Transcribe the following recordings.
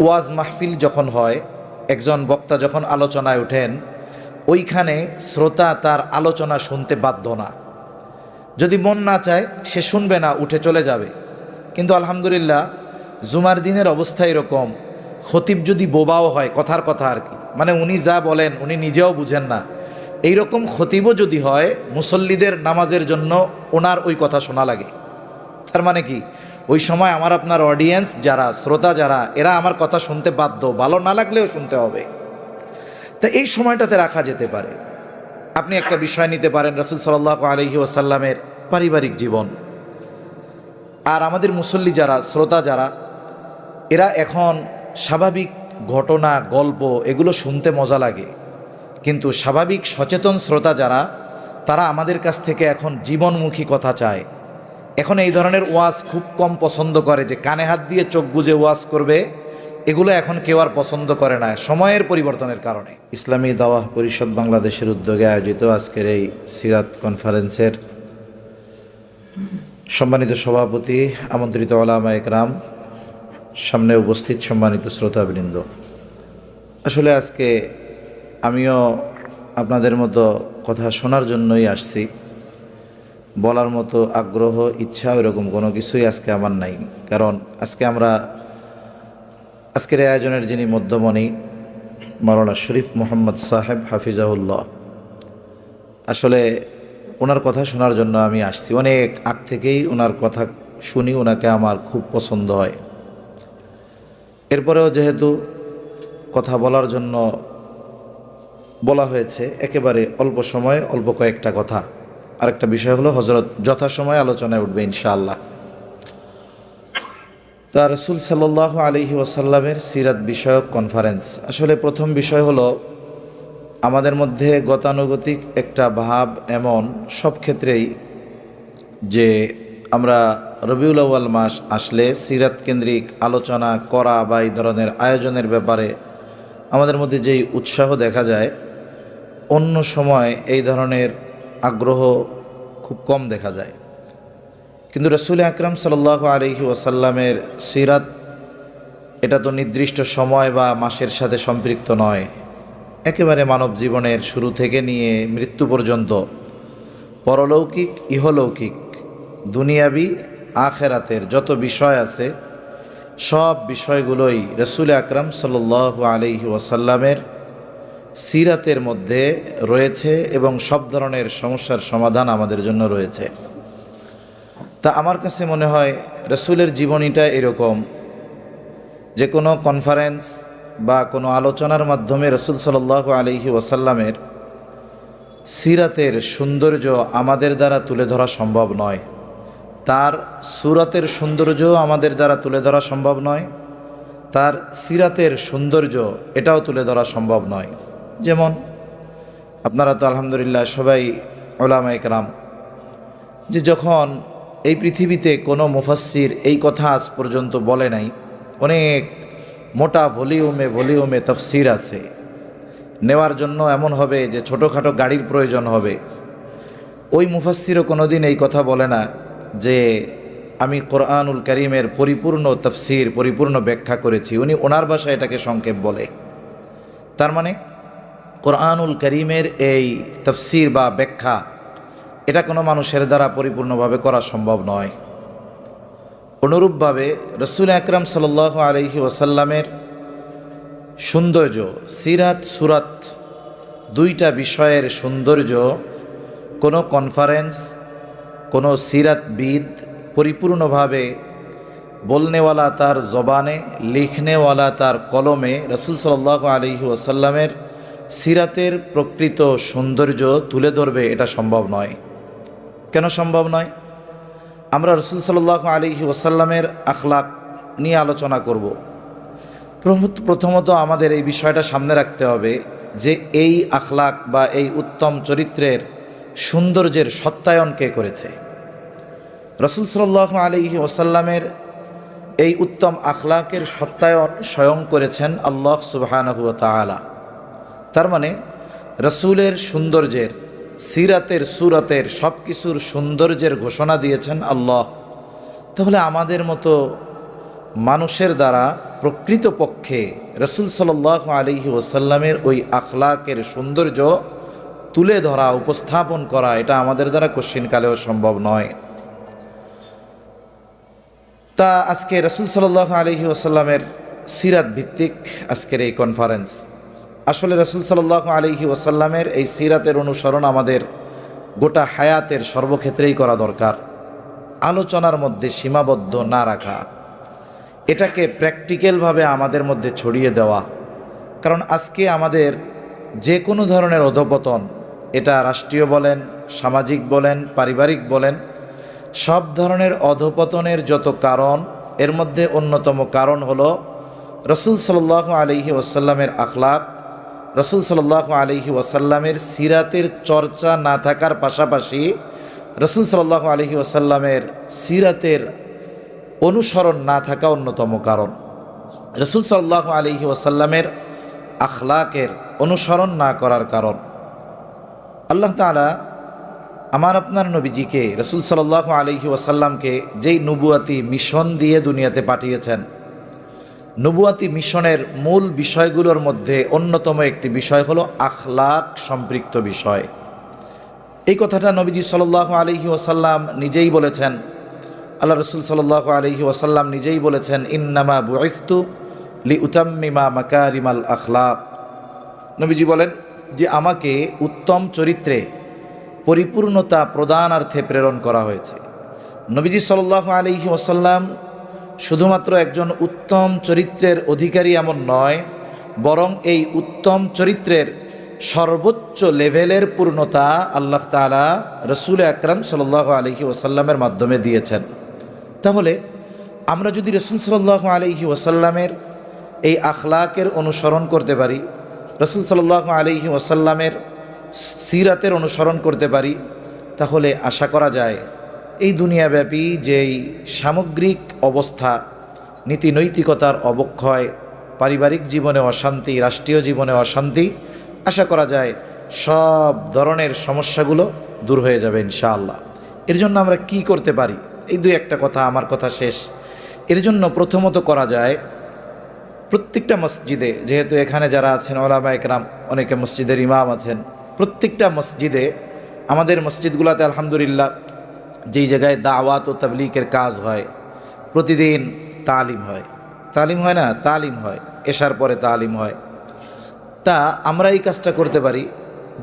ওয়াজ মাহফিল যখন হয়, একজন বক্তা যখন আলোচনায় ওঠেন, ওইখানে শ্রোতা তার আলোচনা শুনতে বাধ্য না। যদি মন না চায় সে শুনবে না, উঠে চলে যাবে। কিন্তু আলহামদুলিল্লাহ জুমার দিনের অবস্থা এরকম, খতিব যদি বোবাও হয়, কথার কথা আর কি, মানে উনি যা বলেন উনি নিজেও বুঝেন না, এইরকম খতিবও যদি হয়, মুসল্লিদের নামাজের জন্য ওনার ওই কথা শোনা লাগে। তার মানে কি, ওই সময় আমার আপনার অডিয়েন্স যারা, শ্রোতা যারা, এরা আমার কথা শুনতে বাধ্য, ভালো না লাগলেও শুনতে হবে। তা এই সময়টাতে রাখা যেতে পারে। আপনি একটা বিষয় নিতে পারেন রাসূল সাল্লাল্লাহু আলাইহি ওয়াসাল্লামের পারিবারিক জীবন। আর আমাদের মুসল্লি যারা, শ্রোতা যারা, এরা এখন স্বাভাবিক ঘটনা, গল্প এগুলো শুনতে মজা লাগে, কিন্তু স্বাভাবিক সচেতন শ্রোতা যারা, তারা আমাদের কাছ থেকে এখন জীবনমুখী কথা চায়। এখন এই ধরনের ওয়াজ খুব কম পছন্দ করে, যে কানে হাত দিয়ে চোখ বুজে ওয়াজ করবে, এগুলো এখন কেউ আর পছন্দ করে না, সময়ের পরিবর্তনের কারণে। ইসলামী দাওয়াহ পরিষদ বাংলাদেশের উদ্যোগে আয়োজিত আজকের এই সিরাত কনফারেন্সের সম্মানিত সভাপতি, আমন্ত্রিত ওলামা একরাম, সামনে উপস্থিত সম্মানিত শ্রোতাবৃন্দ, আসলে আজকে আমিও আপনাদের মতো কথা শোনার জন্যই আসছি। বলার মতো আগ্রহ, ইচ্ছা এরকম কোনো কিছুই আজকে আমার নাই। কারণ আজকের আয়োজনের যিনি মধ্যমণি, মাওলানা শরীফ মোহাম্মদ সাহেব হাফিজাহুল্লাহ, আসলে ওনার কথা শোনার জন্য আমি আসছি। অনেক আগ থেকেই ওনার কথা শুনি, ওনাকে আমার খুব পছন্দ হয়। এরপরেও যেহেতু কথা বলার জন্য বলা হয়েছে, একেবারে অল্প সময় অল্প কয়েকটা কথা। আরেকটা বিষয় হলো, হযরত যথাসময়ে আলোচনায় উঠবে ইনশাআল্লাহ। তা রাসূল সাল্লাল্লাহু আলাইহি ওয়াসাল্লামের সিরাত বিষয়ক কনফারেন্স। আসলে প্রথম বিষয় হলো, আমাদের মধ্যে গতানুগতিক একটা ভাব এমন সব ক্ষেত্রেই, যে আমরা রবিউল আউয়াল মাস আসলে সিরাত কেন্দ্রিক আলোচনা করা বা এই ধরনের আয়োজনের ব্যাপারে আমাদের মধ্যে যেই উৎসাহ দেখা যায়, অন্য সময় এই ধরনের আগ্রহ খুব কম দেখা যায়। কিন্তু রাসূল আকরাম সাল্লাল্লাহু আলাইহি ওয়াসাল্লামের সিরাত, এটা তো নির্দিষ্ট সময় বা মাসের সাথে সম্পৃক্ত নয়। একেবারে মানব জীবনের শুরু থেকে নিয়ে মৃত্যু পর্যন্ত পরলৌকিক, ইহলৌকিক, দুনিয়াবি, আখেরাতের যত বিষয় আছে, সব বিষয়গুলোই রাসূল আকরাম সাল্লাল্লাহু আলাইহি ওয়াসাল্লামের সিরাতের মধ্যে রয়েছে, এবং সব ধরনের সমস্যার সমাধান আমাদের জন্য রয়েছে। তা আমার কাছে মনে হয় রাসূলের জীবনীটা এরকম, যে কোনো কনফারেন্স বা কোনো আলোচনার মাধ্যমে রাসূল সাল্লাল্লাহু আলাইহি ওয়াসাল্লামের সিরাতের সৌন্দর্য আমাদের দ্বারা তুলে ধরা সম্ভব নয়। তার সুরাতের সৌন্দর্য আমাদের দ্বারা তুলে ধরা সম্ভব নয়, তার সিরাতের সৌন্দর্য এটাও তুলে ধরা সম্ভব নয়। যেমন আপনারা তো আলহামদুলিল্লাহ সবাই উলামা একরাম, যে যখন এই পৃথিবীতে কোনো মুফাসসির এই কথা আজ পর্যন্ত বলে নাই, অনেক মোটা ভলিউমে তাফসির আছে, নেওয়ার জন্য এমন হবে যে ছোটোখাটো গাড়ির প্রয়োজন হবে। ওই মুফাসসিরও কোনোদিন এই কথা বলে না যে আমি কোরআনুল কারীমের পরিপূর্ণ তাফসির, পরিপূর্ণ ব্যাখ্যা করেছি। উনি ওনার ভাষায় এটাকে সংক্ষেপ বলে। তার মানে কোরআনুল কারীমের এই তাফসির বা ব্যাখ্যা, এটা কোনো মানুষের দ্বারা পরিপূর্ণভাবে করা সম্ভব নয়। অনুরূপভাবে রাসূল আকরাম সাল্লাল্লাহু আলাইহি ওয়াসাল্লামের সৌন্দর্য, সিরাত সুরাত দুইটা বিষয়ের সৌন্দর্য কোনো কনফারেন্স, কোনো সিরাতবিদ পরিপূর্ণভাবে বলনেওয়ালা তার জবানে, লিখনেওয়ালা তার কলমে রাসূল সাল্লাল্লাহু আলাইহি ওয়াসাল্লামের সিরাতের প্রকৃত সৌন্দর্য তুলে ধরবে, এটা সম্ভব নয়। কেন সম্ভব নয়? আমরা রাসূল সাল্লাল্লাহু আলাইহি ওয়াসাল্লামের আখলাক নিয়ে আলোচনা করব। প্রথমত আমাদের এই বিষয়টা সামনে রাখতে হবে যে এই আখলাক বা এই উত্তম চরিত্রের সৌন্দর্যের সত্যায়ন কে করেছে? রাসূল সাল্লাল্লাহু আলাইহি ওয়াসাল্লামের এই উত্তম আখলাকের সত্যায়ন স্বয়ং করেছেন আল্লাহ সুবহানাহু ওয়া তাআলা। তার মানে রাসূলের সৌন্দর্যের, সিরাতের, সুরাতের সব কিছুর সৌন্দর্যের ঘোষণা দিয়েছেন আল্লাহ। তাহলে আমাদের মতো মানুষের দ্বারা প্রকৃতপক্ষে রাসূল সাল্লাল্লাহু আলাইহি ওয়াসাল্লামের ওই আখলাকের সৌন্দর্য তুলে ধরা, উপস্থাপন করা, এটা আমাদের দ্বারা কশ্চিনকালেও সম্ভব নয়। তা আজকে রাসূল সাল্লাল্লাহু আলাইহি ওয়াসাল্লামের সিরাত ভিত্তিক আজকের এই কনফারেন্স। আসলে রাসূল সাল্লাল্লাহু আলাইহি ওয়াসাল্লামের এই সিরাতের অনুসরণ আমাদের গোটা হায়াতের সর্বক্ষেত্রেই করা দরকার। আলোচনার মধ্যে সীমাবদ্ধ না রাখা, এটাকে প্র্যাকটিক্যালভাবে আমাদের মধ্যে ছড়িয়ে দেওয়া। কারণ আজকে আমাদের যে কোনো ধরনের অধঃপতন, এটা রাষ্ট্রীয় বলেন, সামাজিক বলেন, পারিবারিক বলেন, সব ধরনের অধঃপতনের যত কারণ, এর মধ্যে অন্যতম কারণ হলো রাসূল সাল্লাল্লাহু আলাইহি ওয়াসাল্লামের আখলাক, রাসূল সাল্লাল্লাহু আলাইহি ওয়াসাল্লামের সিরাতের চর্চা না থাকার পাশাপাশি রাসূল সাল্লাল্লাহু আলাইহি ওয়াসাল্লামের সিরাতের অনুসরণ না থাকা অন্যতম কারণ। রাসূল সাল্লাল্লাহু আলাইহি ওয়াসাল্লামের আখলাকের অনুসরণ না করার কারণ। আল্লাহ তাআলা আমার আপনার নবীজিকে, রাসূল সাল্লাল্লাহু আলাইহি ওয়াসাল্লামকে যেই নবুয়াতি মিশন দিয়ে দুনিয়াতে পাঠিয়েছেন, নবুয়াতি মিশনের মূল বিষয়গুলোর মধ্যে অন্যতম একটি বিষয় হলো আখলাক সম্পৃক্ত বিষয়। এই কথাটা নবীজি সাল্লাল্লাহু আলাইহি ওয়াসাল্লাম নিজেই বলেছেন। আল্লাহ রাসূল সাল্লাল্লাহু আলাইহি ওয়াসাল্লাম নিজেই বলেছেন, ইন্নামা বুইসতু লিউতাম্মিমা মাকারিমাল আখলাক। নবীজি বলেন যে আমাকে উত্তম চরিত্রে পরিপূর্ণতা প্রদানার্থে প্রেরণ করা হয়েছে। নবীজি সাল্লাল্লাহু আলাইহি ওয়াসাল্লাম শুধুমাত্র একজন উত্তম চরিত্রের অধিকারী এমন নয়, বরং এই উত্তম চরিত্রের সর্বোচ্চ লেভেলের পূর্ণতা আল্লাহ তাআলা রাসূল আকরাম সাল্লাল্লাহু আলাইহি ওয়াসাল্লামের মাধ্যমে দিয়েছেন। তাহলে আমরা যদি রাসূল সাল্লাল্লাহু আলাইহি ওয়াসাল্লামের এই আখলাকের অনুসরণ করতে পারি, রাসূল সাল্লাল্লাহু আলাইহি ওয়াসাল্লামের সিরাতের অনুসরণ করতে পারি, তাহলে আশা করা যায় এই দুনিয়াব্যাপী যেই সামগ্রিক অবস্থা, নীতি নৈতিকতার অবক্ষয়, পারিবারিক জীবনে অশান্তি, রাষ্ট্রীয় জীবনে অশান্তি, আশা করা যায় সব ধরনের সমস্যাগুলো দূর হয়ে যাবে ইনশাআল্লাহ। এর জন্য আমরা কি করতে পারি? এই দুই একটা কথা, আমার কথা শেষ। এর জন্য প্রথমত করা যায়, প্রত্যেকটা মসজিদে, যেহেতু এখানে যারা আছেন ওলামা একরাম, অনেকে মসজিদের ইমাম আছেন, প্রত্যেকটা মসজিদে, আমাদের মসজিদগুলোতে আলহামদুলিল্লাহ যেই জায়গায় দাওয়াত ও তাবলীগের কাজ হয়, প্রতিদিন তালিম হয়। তালিম হয় না? তালিম হয়, এশার পরে তালিম হয়। তা আমরা এই কাজটা করতে পারি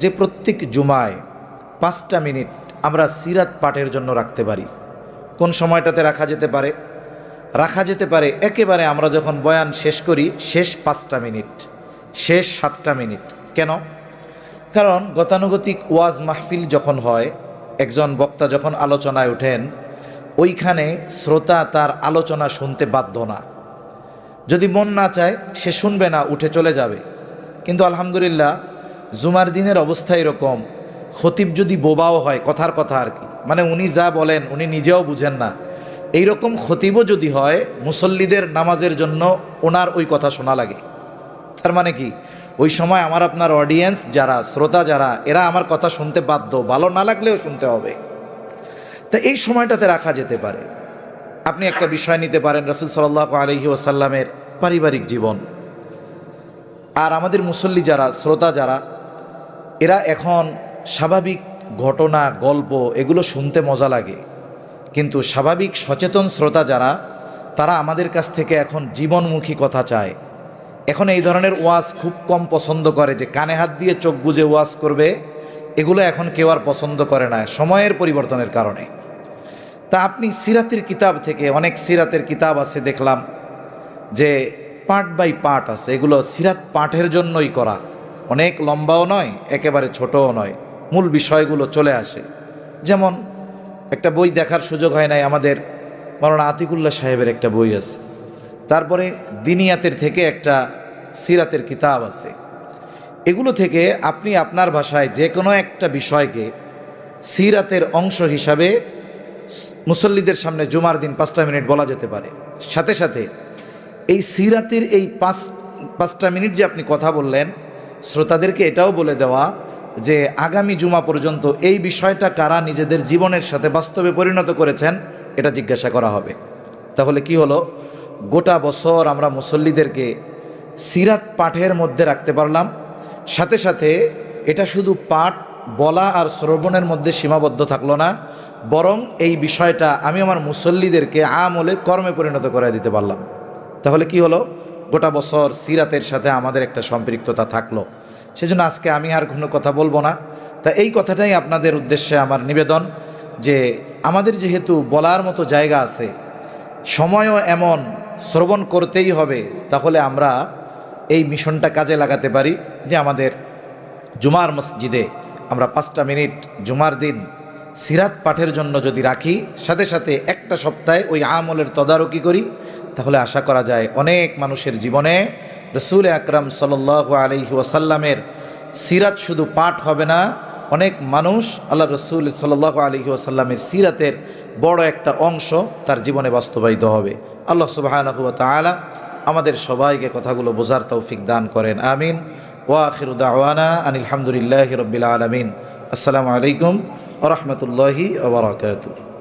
যে প্রত্যেক জুমায় 5টা মিনিট আমরা সিরাত পাঠের জন্য রাখতে পারি। কোন সময়টাতে রাখা যেতে পারে? রাখা যেতে পারে একেবারে আমরা যখন বয়ান শেষ করি, শেষ 5টা মিনিট, শেষ 7টা মিনিট। কেন? কারণ গতানুগতিক ওয়াজ মাহফিল যখন হয়, একজন বক্তা যখন আলোচনায় ওঠেন, ওইখানে শ্রোতা তার আলোচনা শুনতে বাধ্য না। যদি মন না চায় সে শুনবে না, উঠে চলে যাবে। কিন্তু আলহামদুলিল্লাহ জুমার দিনের অবস্থা এরকম, খতিব যদি বোবাও হয়, কথার কথা আর কি, মানে উনি যা বলেন উনি নিজেও বুঝেন না, এইরকম খতিবও যদি হয়, মুসল্লিদের নামাজের জন্য ওনার ওই কথা শোনা লাগে। তার মানে কি, ওই সময় আমার আপনার অডিয়েন্স যারা, শ্রোতা যারা, এরা আমার কথা শুনতে বাধ্য, ভালো না লাগলেও শুনতে হবে। তা এই সময়টাতে রাখা যেতে পারে। আপনি একটা বিষয় নিতে পারেন, রাসূল সাল্লাল্লাহু আলাইহি ওয়াসাল্লামের পারিবারিক জীবন। আর আমাদের মুসল্লি যারা, শ্রোতা যারা, এরা এখন স্বাভাবিক ঘটনা, গল্প, এগুলো শুনতে মজা লাগে, কিন্তু স্বাভাবিক সচেতন শ্রোতা যারা, তারা আমাদের কাছ থেকে এখন জীবনমুখী কথা চায়। এখন এই ধরনের ওয়াজ খুব কম পছন্দ করে, যে কানে হাত দিয়ে চোখ বুজে ওয়াজ করবে, এগুলো এখন কেউ আর পছন্দ করে না, সময়ের পরিবর্তনের কারণে। তা আপনি সিরাতের কিতাব থেকে, অনেক সিরাতের কিতাব আছে দেখলাম যে পার্ট বাই পার্ট আছে, এগুলো সিরাত পাঠের জন্যই করা, অনেক লম্বাও নয়, একেবারে ছোটও নয়, মূল বিষয়গুলো চলে আসে। যেমন একটা বই দেখার সুযোগ হয় নাই আমাদের, মাওলানা আতিকুল্লাহ সাহেবের একটা বই আছে, তারপরে দিনিয়াতের থেকে একটা সিরাতের কিতাব আছে। এগুলো থেকে আপনি আপনার ভাষায় যে কোনো একটা বিষয়কে সিরাতের অংশ হিসাবে মুসল্লিদের সামনে জুমার দিন 5টা মিনিট বলা যেতে পারে। সাথে সাথে এই সিরাতের এই 5টা মিনিট যে আপনি কথা বললেন, শ্রোতাদেরকে এটাও বলে দেওয়া যে আগামী জুমা পর্যন্ত এই বিষয়টা কারা নিজেদের জীবনের সাথে বাস্তবে পরিণত করেছেন, এটা জিজ্ঞাসা করা হবে। তাহলে কি হলো, গোটা বছর আমরা মুসল্লিদেরকে সিরাত পাঠের মধ্যে রাখতে পারলাম। সাথে সাথে এটা শুধু পাঠ বলা আর শ্রবণের মধ্যে সীমাবদ্ধ থাকলো না, বরং এই বিষয়টা আমি আমার মুসল্লিদেরকে আমলে কর্মে পরিণত করে দিতে পারলাম। তাহলে কি হলো, গোটা বছর সিরাতের সাথে আমাদের একটা সম্পৃক্ততা থাকলো। সেজন্য আজকে আমি আর কোনো কথা বলবো না। তা এই কথাটাই আপনাদের উদ্দেশ্যে আমার নিবেদন যে আমাদের যেহেতু বলার মতো জায়গা আছে, সময়ও এমন, শ্রবণ করতেই হবে, তাহলে আমরা এই মিশনটা কাজে লাগাতে পারি যে আমাদের জুমার মসজিদে আমরা 5টা মিনিট জুমার দিন সিরাত পাঠের জন্য যদি রাখি, সাথে সাথে একটা সপ্তাহে ওই আমলের তদারকি করি, তাহলে আশা করা যায় অনেক মানুষের জীবনে রসুল আকরাম সাল্লাল্লাহু আলাইহি ওয়াসাল্লামের সিরাত শুধু পাঠ হবে না, অনেক মানুষ আল্লাহ রসুল সাল্লাল্লাহু আলাইহি ওয়াসাল্লামের সিরাতের বড় একটা অংশ তার জীবনে বাস্তবায়িত হবে। আল্লাহ সুবহানাহু ওয়া তাআলা আমাদের সবাইকে কথাগুলো বোঝার তৌফিক দান করেন, আমিন। ওয়া আখিরু দাওয়ানা আনিল হামদুলিল্লাহি রাব্বিল আলামিন। আসসালামু আলাইকুম ওয়া রাহমাতুল্লাহি ওয়া বারাকাতুহু।